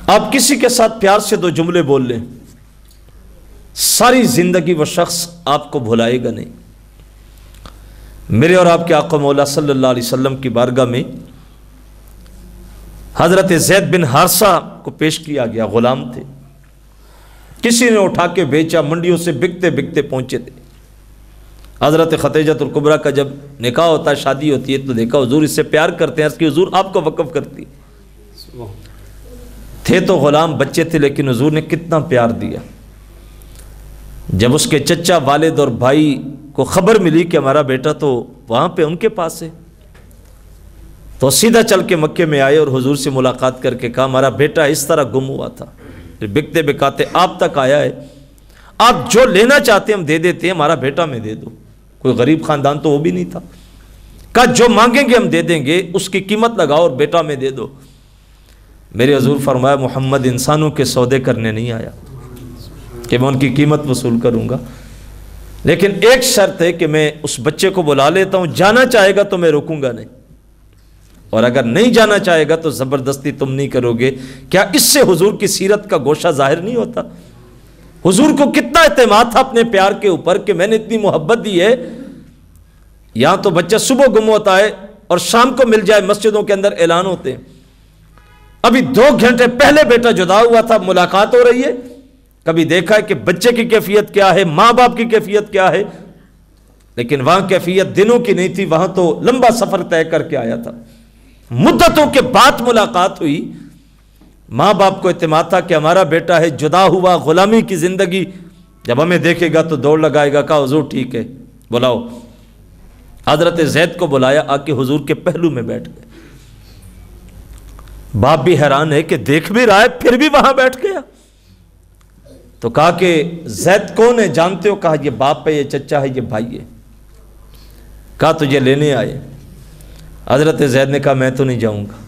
آپ کسی کے ساتھ پیار سے دو جملے بول لیں، ساری زندگی وہ شخص آپ کو بھلائے گا نہیں۔ میرے اور آپ کے آقا مولا صلی اللہ علیہ وسلم کی بارگاہ میں حضرت زید بن حارثہ کو پیش کیا گیا، غلام تھے، کسی نے اٹھا کے بیچا، منڈیوں سے بکتے بکتے پہنچے تھے۔ حضرت خدیجہ الکبریٰ کا جب نکاح ہوتا ہے، شادی ہوتی ہے، تو دیکھا حضور اس سے پیار کرتے ہیں، اس کی حضور آپ کو وقف کرتی تھے تو غلام بچے تھے، لیکن حضور نے کتنا پیار دیا۔ جب اس کے چچا، والد اور بھائی کو خبر ملی کہ ہمارا بیٹا تو وہاں پہ ان کے پاس ہے، تو سیدھا چل کے مکے میں آئے اور حضور سے ملاقات کر کے کہا ہمارا بیٹا اس طرح گم ہوا تھا، بکتے بکاتے آپ تک آیا ہے، آپ جو لینا چاہتے ہیں ہم دے دیتے ہیں، ہمارا بیٹا میں دے دو۔ کوئی غریب خاندان تو وہ بھی نہیں تھا۔ کہا جو مانگیں گے ہم دے دیں گے، اس کی قیمت لگاؤ اور بیٹا میں دے دو۔ میرے حضور فرمایا محمد انسانوں کے سودے کرنے نہیں آیا کہ میں ان کی قیمت وصول کروں گا، لیکن ایک شرط ہے کہ میں اس بچے کو بلا لیتا ہوں، جانا چاہے گا تو میں روکوں گا نہیں، اور اگر نہیں جانا چاہے گا تو زبردستی تم نہیں کرو گے۔ کیا اس سے حضور کی سیرت کا گوشہ ظاہر نہیں ہوتا؟ حضور کو کتنا اعتماد تھا اپنے پیار کے اوپر کہ میں نے اتنی محبت دی ہے، یہاں تو بچہ صبح گم ہوتا ہے اور شام کو مل جائے، مسجدوں کے اندر اعلان ہوتے ہیں، ابھی 2 گھنٹے پہلے بیٹا جدا ہوا تھا، ملاقات ہو رہی ہے۔ کبھی دیکھا ہے کہ بچے کی کیفیت کیا ہے، ماں باپ کی کیفیت کیا ہے، لیکن وہاں کیفیت دنوں کی نہیں تھی، وہاں تو لمبا سفر طے کر کے آیا تھا۔ مدتوں کے بعد ملاقات ہوئی، ماں باپ کو اعتماد تھا کہ ہمارا بیٹا ہے، جدا ہوا، غلامی کی زندگی، جب ہمیں دیکھے گا تو دوڑ لگائے گا۔ کہا حضور ٹھیک ہے بلاؤ۔ حضرت زید کو بلایا، آ کے حضور کے پہلو میں بیٹھ گئے۔ باپ بھی حیران ہے کہ دیکھ بھی رہا ہے پھر بھی وہاں بیٹھ گیا۔ تو کہا کہ زید کون ہے جانتے ہو؟ کہا یہ باپ ہے، یہ چچا ہے، یہ بھائی ہے۔ کہا تجھے لینے آئے۔ حضرت زید نے کہا میں تو نہیں جاؤں گا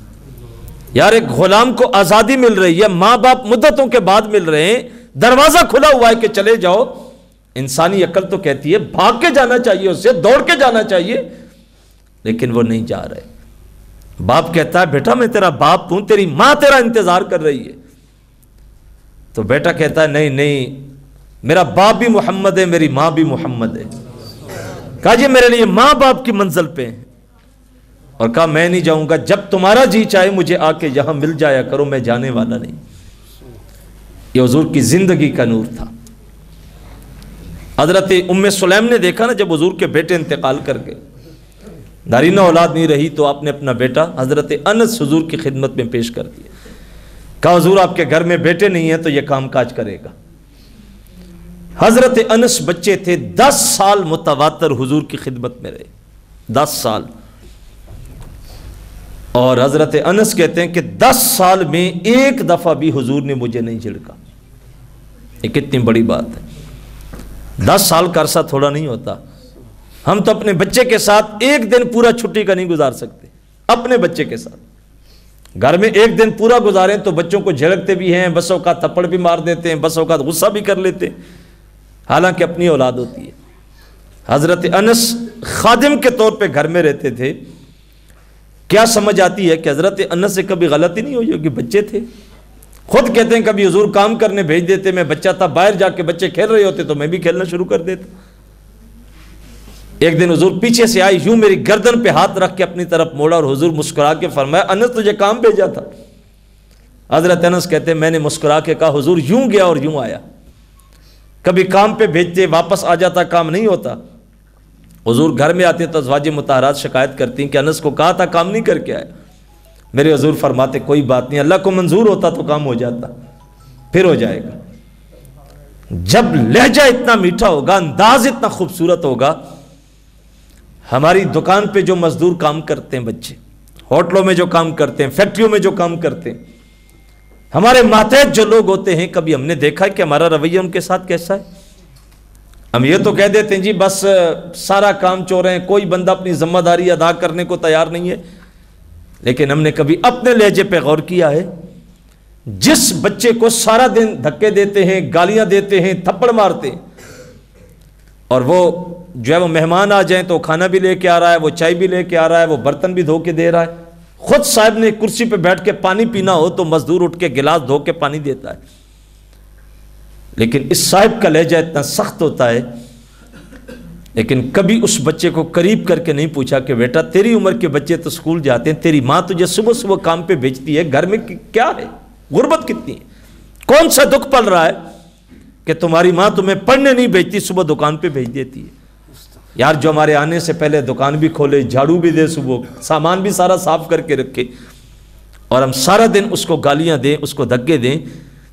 یار، ایک غلام کو آزادی مل رہی ہے، ماں باپ مدتوں کے بعد مل رہے ہیں، دروازہ کھلا ہوا ہے کہ چلے جاؤ، انسانی عقل تو کہتی ہے بھاگ کے جانا چاہیے، اسے دوڑ کے جانا چاہیے، لیکن وہ نہیں جا رہے۔ باپ کہتا ہے بیٹا میں تیرا باپ ہوں، تیری ماں تیرا انتظار کر رہی ہے۔ تو بیٹا کہتا ہے نہیں نہیں، میرا باپ بھی محمد ہے، میری ماں بھی محمد ہے۔ کہا جی میرے لیے ماں باپ کی منزل پہ ہیں، اور کہا میں نہیں جاؤں گا، جب تمہارا جی چاہے مجھے آ کے یہاں مل جایا کرو، میں جانے والا نہیں۔ یہ حضور کی زندگی کا نور تھا۔ حضرت ام سلیم نے دیکھا نا جب حضور کے بیٹے انتقال کر گئے، نارینہ اولاد نہیں رہی، تو آپ نے اپنا بیٹا حضرت انس حضور کی خدمت میں پیش کر دیا۔ کہا حضور آپ کے گھر میں بیٹے نہیں ہیں تو یہ کام کاج کرے گا۔ حضرت انس بچے تھے، 10 سال متواتر حضور کی خدمت میں رہے، 10 سال۔ اور حضرت انس کہتے ہیں کہ 10 سال میں ایک دفعہ بھی حضور نے مجھے نہیں جھڑکا۔ یہ کتنی بڑی بات ہے، 10 سال کا عرصہ تھوڑا نہیں ہوتا۔ ہم تو اپنے بچے کے ساتھ ایک دن پورا چھٹی کا نہیں گزار سکتے، اپنے بچے کے ساتھ گھر میں ایک دن پورا گزاریں تو بچوں کو جھڑکتے بھی ہیں، بس اوقات تھپڑ بھی مار دیتے ہیں، بس اوقات غصہ بھی کر لیتے ہیں، حالانکہ اپنی اولاد ہوتی ہے۔ حضرت انس خادم کے طور پہ گھر میں رہتے تھے۔ کیا سمجھ آتی ہے کہ حضرت انس سے کبھی غلطی نہیں ہوئی ہوگی، بچے تھے، خود کہتے ہیں کبھی حضور کام کرنے بھیج دیتے، میں بچہ تھا، باہر جا کے بچے کھیل رہے ہوتے تو میں بھی کھیلنا شروع کر دیتا۔ ایک دن حضور پیچھے سے آئی، یوں میری گردن پہ ہاتھ رکھ کے اپنی طرف موڑا، اور حضور مسکرا کے فرمایا انس تجھے کام بھیجا تھا۔ حضرت انس کہتے ہیں میں نے مسکرا کے کہا حضور یوں گیا اور یوں آیا، کبھی کام پہ بھیجتے واپس آ جاتا، کام نہیں ہوتا۔ حضور گھر میں آتے تو ازواج مطہرات شکایت کرتی ہیں کہ انس کو کہا تھا کام نہیں کر کے آیا۔ میرے حضور فرماتے کوئی بات نہیں، اللہ کو منظور ہوتا تو کام ہو جاتا، پھر ہو جائے گا۔ جب لہجہ اتنا میٹھا ہوگا، انداز اتنا خوبصورت ہوگا۔ ہماری دکان پہ جو مزدور کام کرتے ہیں، بچے ہوٹلوں میں جو کام کرتے ہیں، فیکٹریوں میں جو کام کرتے ہیں، ہمارے ماتحت جو لوگ ہوتے ہیں، کبھی ہم نے دیکھا ہے کہ ہمارا رویہ ان کے ساتھ کیسا ہے؟ ہم یہ تو کہہ دیتے ہیں جی بس سارا کام چور ہیں، کوئی بندہ اپنی ذمہ داری ادا کرنے کو تیار نہیں ہے، لیکن ہم نے کبھی اپنے لہجے پہ غور کیا ہے؟ جس بچے کو سارا دن دھکے دیتے ہیں، گالیاں دیتے ہیں، تھپڑ مارتے ہیں، اور وہ جو ہے وہ مہمان آ جائیں تو کھانا بھی لے کے آ رہا ہے، وہ چائے بھی لے کے آ رہا ہے، وہ برتن بھی دھو کے دے رہا ہے، خود صاحب نے کرسی پہ بیٹھ کے پانی پینا ہو تو مزدور اٹھ کے گلاس دھو کے پانی دیتا ہے، لیکن اس صاحب کا لہجہ اتنا سخت ہوتا ہے، لیکن کبھی اس بچے کو قریب کر کے نہیں پوچھا کہ بیٹا تیری عمر کے بچے تو اسکول جاتے ہیں، تیری ماں تجھے صبح صبح کام پہ بھیجتی ہے، گھر میں کیا ہے، غربت کتنی ہے، کون سا دکھ پل رہا ہے کہ تمہاری ماں تمہیں پڑھنے نہیں بھیجتی، صبح دکان پہ بھیج دیتی ہے۔ یار جو ہمارے آنے سے پہلے دکان بھی کھولے، جھاڑو بھی دے، صبح سامان بھی سارا صاف کر کے رکھے، اور ہم سارا دن اس کو گالیاں دیں، اس کو دھکے دیں،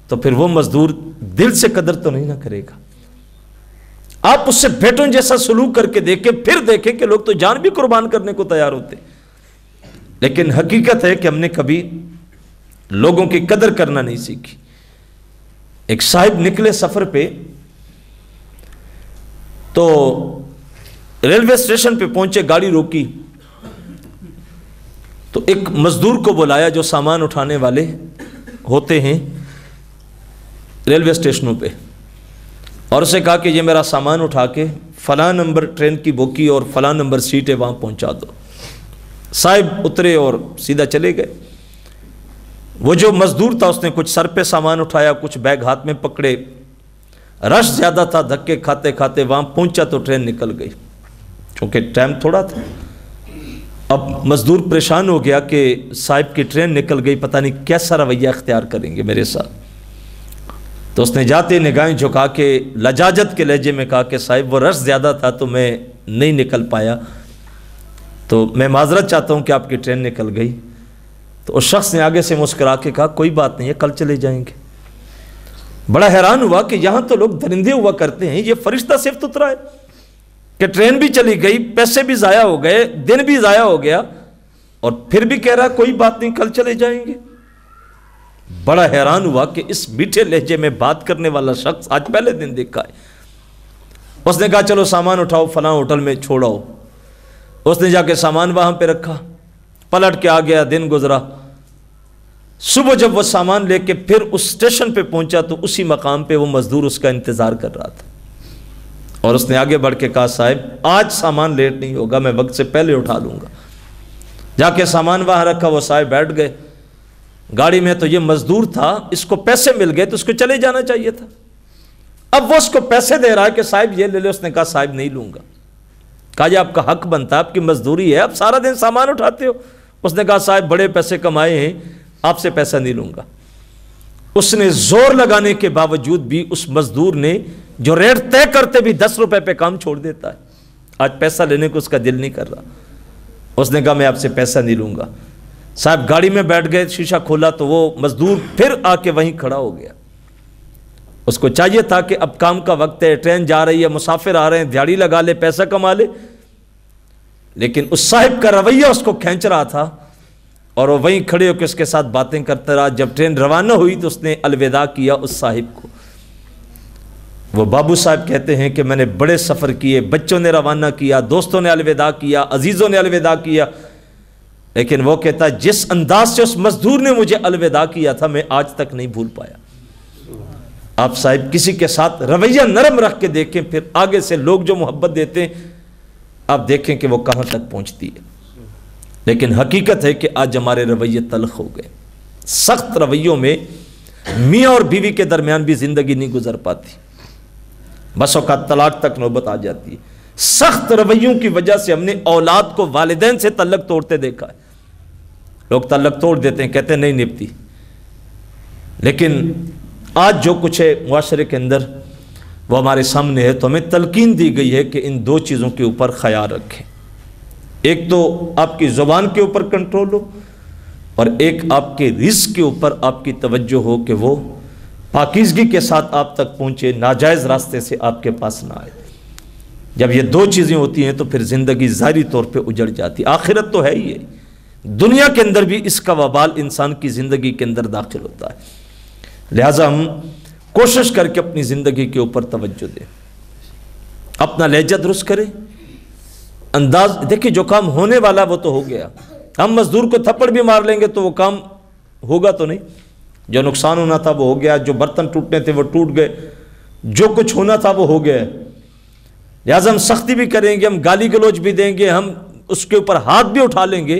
تو پھر وہ مزدور دل سے قدر تو نہیں نہ کرے گا۔ آپ اس سے بیٹوں جیسا سلوک کر کے دیکھیں، پھر دیکھیں کہ لوگ تو جان بھی قربان کرنے کو تیار ہوتے، لیکن حقیقت ہے کہ ہم نے کبھی لوگوں کی قدر کرنا نہیں سیکھی۔ ایک صاحب نکلے سفر پہ، تو ریلوے اسٹیشن پہ پہنچے، گاڑی روکی تو ایک مزدور کو بلایا جو سامان اٹھانے والے ہوتے ہیں ریلوے اسٹیشنوں پہ، اور اسے کہا کہ یہ میرا سامان اٹھا کے فلاں نمبر ٹرین کی بوکی اور فلاں نمبر سیٹ ہے وہاں پہنچا دو۔ صاحب اترے اور سیدھا چلے گئے۔ وہ جو مزدور تھا اس نے کچھ سر پہ سامان اٹھایا، کچھ بیگ ہاتھ میں پکڑے، رش زیادہ تھا، دھکے کھاتے کھاتے وہاں پہنچا تو ٹرین نکل گئی، چونکہ ٹائم تھوڑا تھا۔ اب مزدور پریشان ہو گیا کہ صاحب کی ٹرین نکل گئی، پتہ نہیں کیسا رویہ اختیار کریں گے میرے ساتھ۔ تو اس نے جاتے نگاہیں جھکا کے لجاجت کے لہجے میں کہا کہ صاحب وہ رش زیادہ تھا تو میں نہیں نکل پایا، تو میں معذرت چاہتا ہوں کہ آپ کی ٹرین نکل گئی۔ تو اس شخص نے آگے سے مسکرا کے کہا کوئی بات نہیں ہے، کل چلے جائیں گے۔ بڑا حیران ہوا کہ یہاں تو لوگ درندے ہوا کرتے ہیں، یہ فرشتہ صرف اترا ہے کہ ٹرین بھی چلی گئی، پیسے بھی ضائع ہو گئے، دن بھی ضائع ہو گیا، اور پھر بھی کہہ رہا کوئی بات نہیں کل چلے جائیں گے۔ بڑا حیران ہوا کہ اس میٹھے لہجے میں بات کرنے والا شخص آج پہلے دن دیکھا ہے۔ اس نے کہا چلو سامان اٹھاؤ، فلاں ہوٹل میں چھوڑاؤ۔ اس نے جا کے سامان وہاں پہ رکھا، پلٹ کے آ گیا، دن گزرا۔ صبح جب وہ سامان لے کے پھر اس اسٹیشن پہ پہنچا تو اسی مقام پہ وہ مزدور اس کا انتظار کر رہا تھا، اور اس نے آگے بڑھ کے کہا صاحب آج سامان لیٹ نہیں ہوگا، میں وقت سے پہلے اٹھا لوں گا۔ جا کے سامان وہاں رکھا، وہ صاحب بیٹھ گئے گاڑی میں۔ تو یہ مزدور تھا، اس کو پیسے مل گئے تو اس کو چلے جانا چاہیے تھا۔ اب وہ اس کو پیسے دے رہا ہے کہ صاحب یہ لے لے۔ اس نے کہا صاحب نہیں لوں گا۔ کہا یہ آپ کا حق بنتا ہے، آپ کی مزدوری ہے، آپ سارا دن سامان اٹھاتے ہو۔ اس نے کہا صاحب بڑے پیسے کمائے ہیں، آپ سے پیسہ نہیں لوں گا۔ اس نے زور لگانے کے باوجود بھی اس مزدور نے جو ریٹ طے کرتے بھی 10 روپے پہ کام چھوڑ دیتا ہے، آج پیسہ لینے کو اس کا دل نہیں کر رہا۔ اس نے کہا میں آپ سے پیسہ نہیں لوں گا۔ صاحب گاڑی میں بیٹھ گئے، شیشہ کھولا تو وہ مزدور پھر آ کے وہیں کھڑا ہو گیا۔ اس کو چاہیے تھا کہ اب کام کا وقت ہے، ٹرین جا رہی ہے، مسافر آ رہے ہیں، دیہڑی لگا لے، پیسہ کما لے، لیکن اس صاحب کا رویہ اس کو کھینچ رہا تھا، اور وہ وہیں کھڑے ہو کے اس کے ساتھ باتیں کرتا رہا۔ جب ٹرین روانہ ہوئی تو اس نے الوداع کیا اس صاحب کو۔ وہ بابو صاحب کہتے ہیں کہ میں نے بڑے سفر کیے، بچوں نے روانہ کیا، دوستوں نے الوداع کیا، عزیزوں نے الوداع کیا، لیکن وہ کہتا ہے جس انداز سے اس مزدور نے مجھے الوداع کیا تھا میں آج تک نہیں بھول پایا۔ آپ صاحب کسی کے ساتھ رویہ نرم رکھ کے دیکھیں، پھر آگے سے لوگ جو محبت دیتے ہیں آپ دیکھیں کہ وہ کہاں تک پہنچتی ہے۔ لیکن حقیقت ہے کہ آج ہمارے رویے تلخ ہو گئے۔ سخت رویوں میں میاں اور بیوی کے درمیان بھی زندگی نہیں گزر پاتی، بس اوقات طلاق تک نوبت آ جاتی ہے۔ سخت رویوں کی وجہ سے ہم نے اولاد کو والدین سے تعلق توڑتے دیکھا ہے۔ لوگ تعلق توڑ دیتے ہیں، کہتے ہیں نہیں نبھتی، لیکن آج جو کچھ ہے معاشرے کے اندر وہ ہمارے سامنے ہے، تو ہمیں تلقین دی گئی ہے کہ ان دو چیزوں کے اوپر خیال رکھیں۔ ایک تو آپ کی زبان کے اوپر کنٹرول ہو، اور ایک آپ کے رزق کے اوپر آپ کی توجہ ہو کہ وہ پاکیزگی کے ساتھ آپ تک پہنچے، ناجائز راستے سے آپ کے پاس نہ آئے۔ جب یہ دو چیزیں ہوتی ہیں تو پھر زندگی ظاہری طور پہ اجڑ جاتی۔ آخرت تو ہے ہی ہے، دنیا کے اندر بھی اس کا وبال انسان کی زندگی کے اندر داخل ہوتا ہے۔ لہٰذا ہم کوشش کر کے اپنی زندگی کے اوپر توجہ دیں، اپنا لہجہ درست کریں، انداز دیکھیں، جو کام ہونے والا وہ تو ہو گیا۔ ہم مزدور کو تھپڑ بھی مار لیں گے تو وہ کام ہوگا تو نہیں، جو نقصان ہونا تھا وہ ہو گیا، جو برتن ٹوٹنے تھے وہ ٹوٹ گئے، جو کچھ ہونا تھا وہ ہو گیا۔ لہٰذا ہم سختی بھی کریں گے، ہم گالی گلوچ بھی دیں گے، ہم اس کے اوپر ہاتھ بھی اٹھا لیں گے،